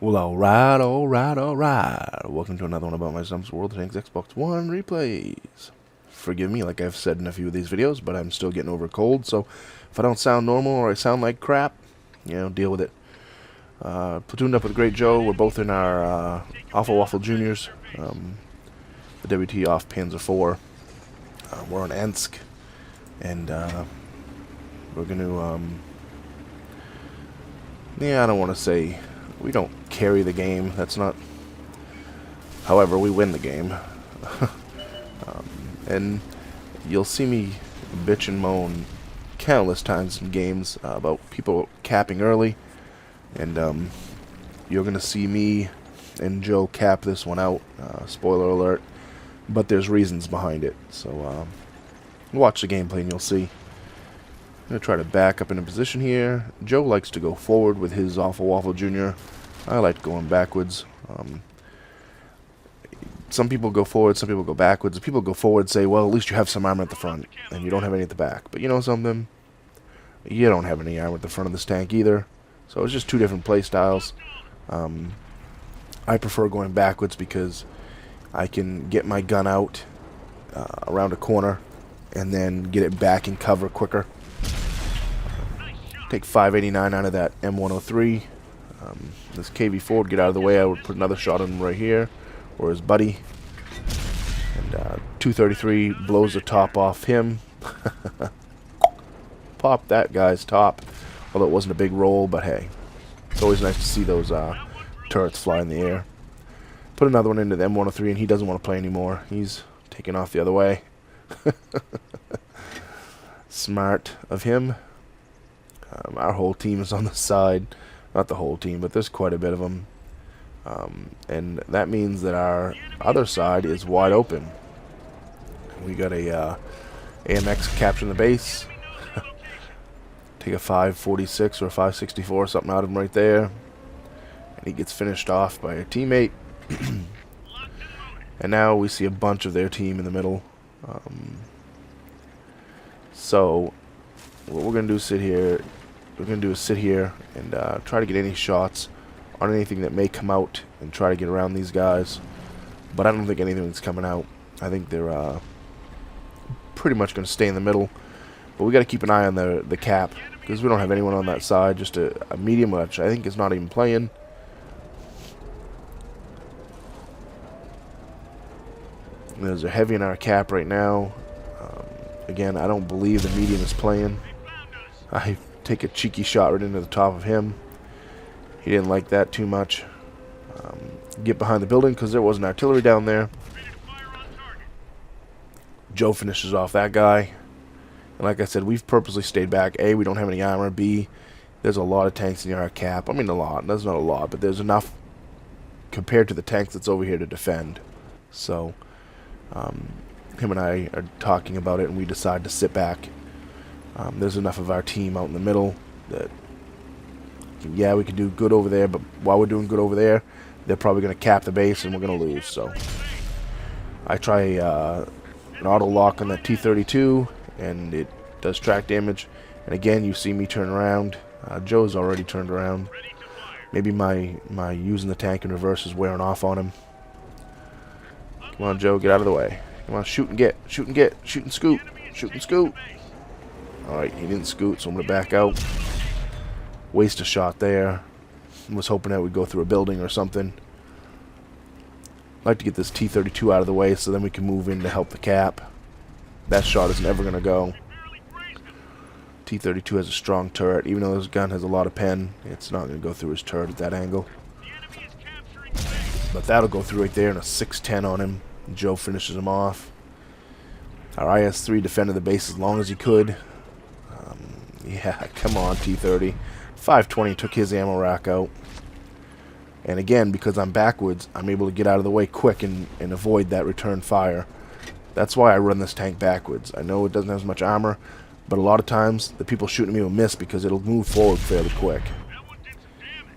Well, alright. Welcome to another one about my Stump's World of Tanks Xbox One replays. Forgive me, like I've said in a few of these videos, but I'm still getting over a cold, so if I don't sound normal or I sound like crap, you know, deal with it. Platooned up with Great Joe. We're both in our Alpha Waffle Juniors, the WT off Panzer IV. We're on Ensk, and we're going to, yeah, I don't want to say we don't carry the game. That's not. However, we win the game. And you'll see me bitch and moan countless times in games about people capping early. And you're going to see me and Joe cap this one out. Spoiler alert. But there's reasons behind it. So watch the gameplay and you'll see. I'm going to try to back up in a position here. Joe likes to go forward with his Alpha Waffle Jr. I like going backwards. Some people go forward, some people go backwards. If people go forward, say, well, at least you have some armor at the front, and you don't have any at the back. But you know something? You don't have any armor at the front of this tank either. So it's just two different play styles. I prefer going backwards because I can get my gun out around a corner and then get it back in cover quicker. Take 589 out of that M103. This KV4 would get out of the way. I would put another shot on him right here, or his buddy. And 233 blows the top off him. Pop that guy's top. Although it wasn't a big roll, but hey. It's always nice to see those turrets fly in the air. Put another one into the M103, and he doesn't want to play anymore. He's taking off the other way. Smart of him. Our whole team is on the side. Not the whole team, but there's quite a bit of them. And that means that our other side is wide open. We got a AMX capturing the base. Take a 546 or a 564, something out of him right there. And he gets finished off by a teammate. And now we see a bunch of their team in the middle. So what we're going to do is sit here. We're going to do is sit here and try to get any shots on anything that may come out and try to get around these guys. But I don't think anything's coming out. I think they're pretty much going to stay in the middle. But we got to keep an eye on the cap because we don't have anyone on that side. Just a medium, which I think is not even playing. There's a heavy in our cap right now. Again, I don't believe the medium is playing. I take a cheeky shot right into the top of him. He didn't like that too much. Get behind the building because there wasn't artillery down there. Joe finishes off that guy. And like I said, we've purposely stayed back. A, we don't have any armor. B, there's a lot of tanks near our cap. I mean, a lot. That's not a lot, but there's enough compared to the tanks that's over here to defend. So, him and I are talking about it, and we decide to sit back. There's enough of our team out in the middle that, yeah, we can do good over there, but while we're doing good over there, they're probably going to cap the base and we're going to lose. So I try an auto lock on that T-32, and it does track damage. And again, you see me turn around. Joe's already turned around. Maybe my using the tank in reverse is wearing off on him. Come on, Joe, get out of the way. Come on, shoot and get. Shoot and get. Shoot and scoot. Shoot and scoot. Alright, he didn't scoot, so I'm going to back out. Waste a shot there. Was hoping that we'd go through a building or something. I'd like to get this T-32 out of the way so then we can move in to help the cap. That shot is never going to go. T-32 has a strong turret. Even though this gun has a lot of pen, it's not going to go through his turret at that angle. But that'll go through right there, and a 610 on him. Joe finishes him off. Our IS-3 defended the base as long as he could. Yeah, come on, T-30. 520 took his ammo rack out. And again, because I'm backwards, I'm able to get out of the way quick and avoid that return fire. That's why I run this tank backwards. I know it doesn't have as much armor, but a lot of times the people shooting me will miss because it'll move forward fairly quick.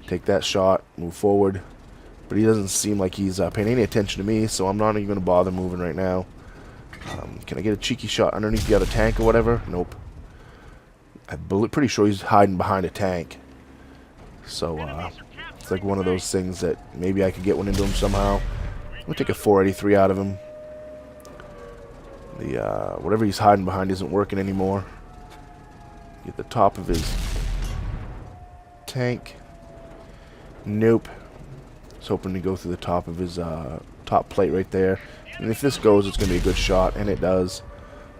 Take that shot, move forward. But he doesn't seem like he's paying any attention to me, so I'm not even going to bother moving right now. Can I get a cheeky shot underneath the other tank or whatever? Nope. I'm pretty sure he's hiding behind a tank. So, It's like one of those things that maybe I could get one into him somehow. I'm going to take a 483 out of him. The whatever he's hiding behind isn't working anymore. Get the top of his tank. Nope. I was hoping to go through the top of his top plate right there. And if this goes, it's going to be a good shot, and it does.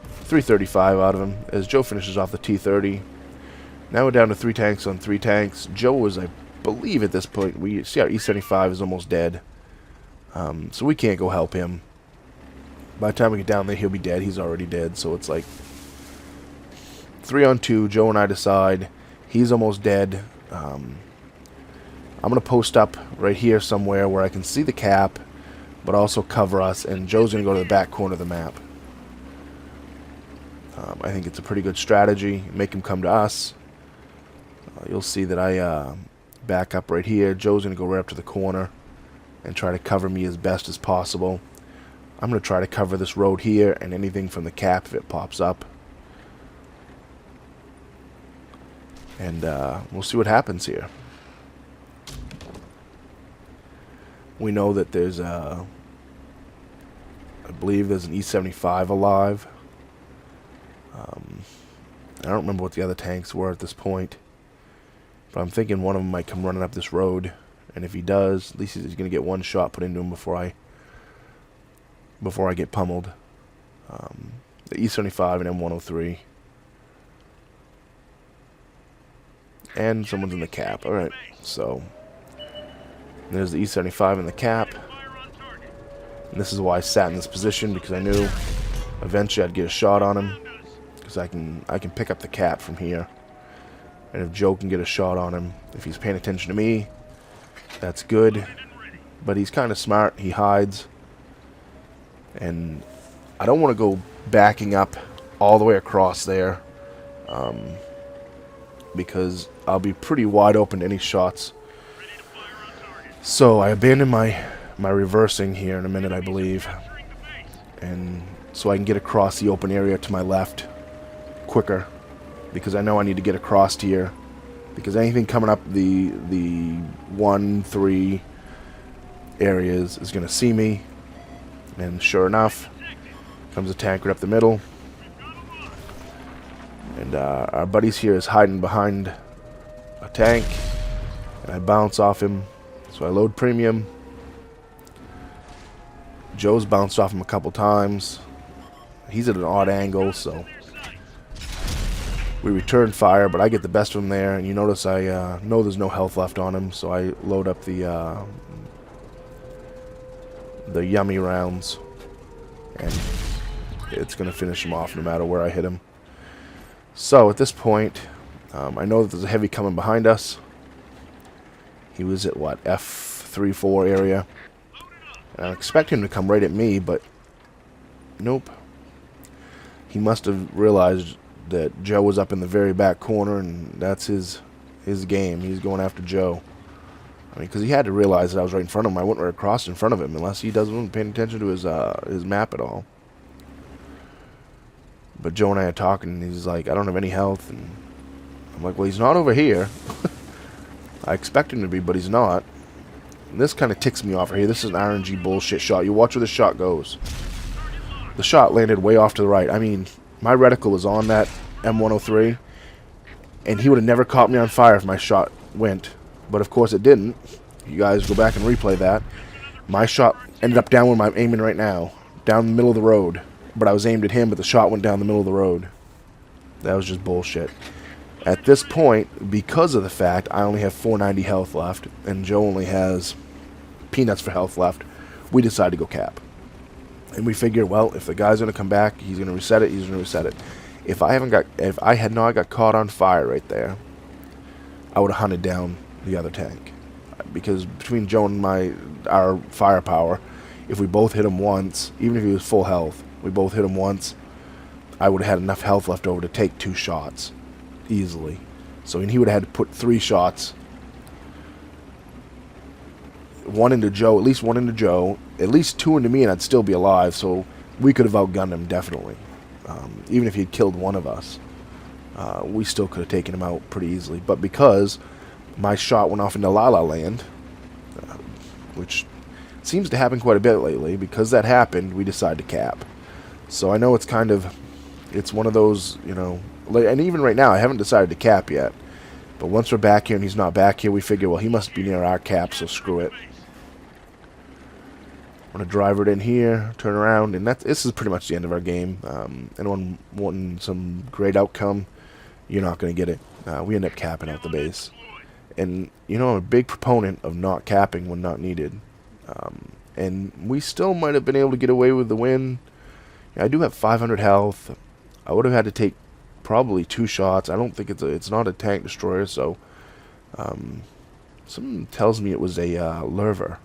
335 out of him as Joe finishes off the T-30. Now we're down to 3 tanks on 3 tanks. Joe was, I believe at this point, we see our E-75 is almost dead. So we can't go help him. By the time we get down there, he'll be dead. He's already dead, so it's like 3 on 2. Joe and I decide. He's almost dead. I'm going to post up right here somewhere where I can see the cap, but also cover us, and Joe's going to go to the back corner of the map. I think it's a pretty good strategy. Make him come to us. You'll see that I back up right here. Joe's going to go right up to the corner and try to cover me as best as possible. I'm going to try to cover this road here and anything from the cap if it pops up. And we'll see what happens here. We know that there's I believe there's an E-75 alive. I don't remember what the other tanks were at this point, but I'm thinking one of them might come running up this road, and if he does, at least he's going to get one shot put into him before I get pummeled. The E-75 and M103, and someone's in the cap. All right, so there's the E-75 in the cap, and this is why I sat in this position, because I knew eventually I'd get a shot on him. I can pick up the cap from here, and if Joe can get a shot on him, if he's paying attention to me, that's good. But he's kind of smart. He hides, and I don't want to go backing up all the way across there, because I'll be pretty wide open to any shots. So I abandon my reversing here in a minute, I believe, and so I can get across the open area to my left quicker, because I know I need to get across here, because anything coming up the 1-3 areas is going to see me, and sure enough comes a tank right up the middle, and our buddy's here is hiding behind a tank, and I bounce off him, so I load premium. Joe's bounced off him a couple times. He's at an odd angle, so we return fire, but I get the best of him there, and you notice I know there's no health left on him, so I load up the yummy rounds, and it's going to finish him off no matter where I hit him. So at this point, I know that there's a heavy coming behind us. He was at, what, F3-4 area, and I expect him to come right at me, but nope. He must have realized that Joe was up in the very back corner, and that's his game. He's going after Joe. I mean, because he had to realize that I was right in front of him. I went right across in front of him, unless he wasn't paying attention to his map at all. But Joe and I are talking, and he's like, I don't have any health, and I'm like, well, he's not over here. I expect him to be, but he's not. And this kind of ticks me off right here. This is an RNG bullshit shot. You watch where the shot goes. The shot landed way off to the right. I mean, my reticle was on that M103, and he would have never caught me on fire if my shot went. But of course it didn't. You guys go back and replay that. My shot ended up down where I'm aiming right now, down the middle of the road. But I was aimed at him, but the shot went down the middle of the road. That was just bullshit. At this point, because of the fact I only have 490 health left, and Joe only has peanuts for health left, we decide to go cap. And we figure, well, if the guy's going to come back, he's going to reset it, he's going to reset it. If I had not got caught on fire right there, I would have hunted down the other tank. Because between Joe and our firepower, if we both hit him once, even if he was full health, we both hit him once, I would have had enough health left over to take 2 shots easily. So he would have had to put 3 shots. One into Joe, at least one into Joe, at least 2 into me, and I'd still be alive. So we could have outgunned him, definitely. Even if he'd killed one of us, we still could have taken him out pretty easily. But because my shot went off into La La Land, which seems to happen quite a bit lately. Because that happened, we decided to cap. So I know it's kind of, it's one of those, you know, and even right now I haven't decided to cap yet. But once we're back here and he's not back here, we figure, well, he must be near our cap, so screw it. I'm going to drive it in here, turn around, and this is pretty much the end of our game. Anyone wanting some great outcome, you're not going to get it. We end up capping out the base. And, you know, I'm a big proponent of not capping when not needed. And we still might have been able to get away with the win. I do have 500 health. I would have had to take probably 2 shots. I don't think it's not a tank destroyer, so something tells me it was a lurver.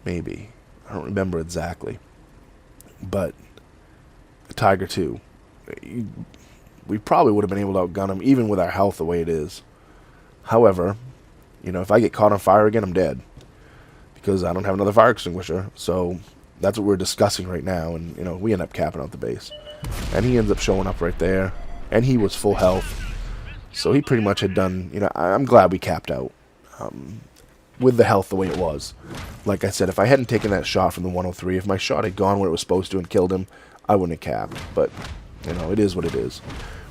Maybe. I don't remember exactly. But a Tiger 2. We probably would have been able to outgun him, even with our health the way it is. However, you know, if I get caught on fire again, I'm dead. Because I don't have another fire extinguisher. So that's what we're discussing right now. And, you know, we end up capping out the base. And he ends up showing up right there. And he was full health. So he pretty much had done, you know, I'm glad we capped out. With the health the way it was. Like I said, if I hadn't taken that shot from the 103, if my shot had gone where it was supposed to and killed him, I wouldn't have capped. But, you know, it is what it is.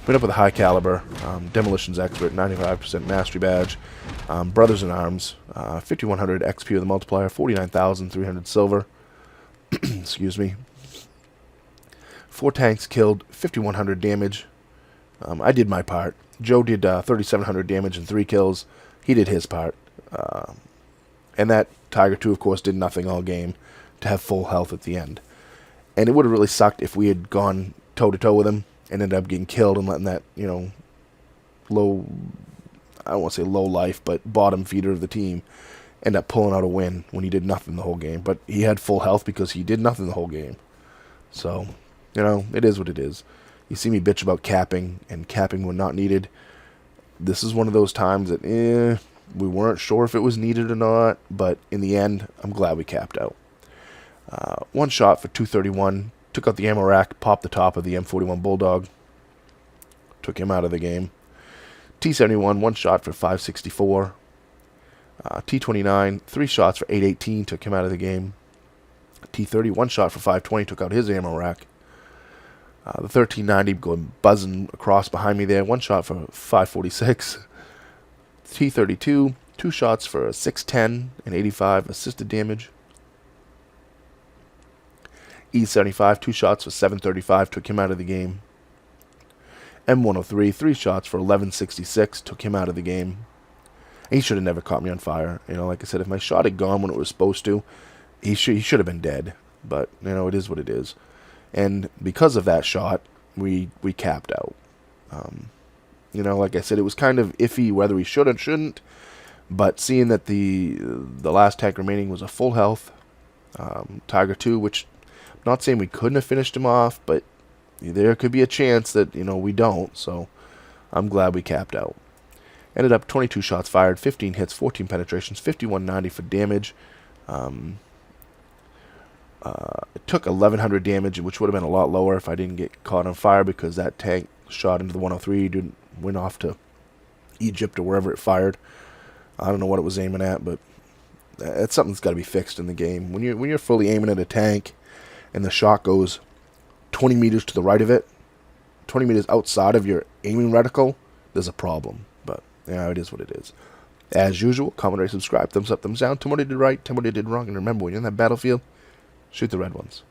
Went up with a high caliber, demolitions expert, 95% mastery badge, brothers in arms, 5100 XP with the multiplier, 49,300 silver. Excuse me. 4 tanks killed, 5100 damage. I did my part. Joe did 3700 damage and 3 kills. He did his part. And that Tiger 2, of course, did nothing all game to have full health at the end. And it would have really sucked if we had gone toe-to-toe with him and ended up getting killed and letting that, you know, low, I don't want to say low life, but bottom feeder of the team end up pulling out a win when he did nothing the whole game. But he had full health because he did nothing the whole game. So, you know, it is what it is. You see me bitch about capping, and capping when not needed. This is one of those times that, we weren't sure if it was needed or not, but in the end, I'm glad we capped out. 1 shot for 231. Took out the ammo rack, popped the top of the M41 Bulldog. Took him out of the game. T71, 1 shot for 564. T29, 3 shots for 818. Took him out of the game. T30, 1 shot for 520. Took out his ammo rack. The 1390 going buzzing across behind me there. 1 shot for 546. T32, 2 shots for 610 and 85 assisted damage. E75, 2 shots for 735, took him out of the game. M103, 3 shots for 1166, took him out of the game. And he should have never caught me on fire. You know, like I said, if my shot had gone when it was supposed to, he should have been dead. But, you know, it is what it is. And because of that shot, we capped out. You know, like I said, it was kind of iffy whether we should or shouldn't. But seeing that the last tank remaining was a full health Tiger 2, which I'm not saying we couldn't have finished him off, but there could be a chance that, you know, we don't. So I'm glad we capped out. Ended up 22 shots fired, 15 hits, 14 penetrations, 5190 for damage. It took 1100 damage, which would have been a lot lower if I didn't get caught on fire, because that tank shot into the 103, went off to Egypt or wherever it fired. I don't know what it was aiming at, but it's something that's got to be fixed in the game. When you're fully aiming at a tank and the shot goes 20 meters to the right of it, 20 meters outside of your aiming reticle, there's a problem. But yeah, it is what it is. As usual, comment, rate, subscribe, thumbs up, thumbs down. Tell me what I did right, tell me what I did wrong, and remember, when you're in that battlefield, shoot the red ones.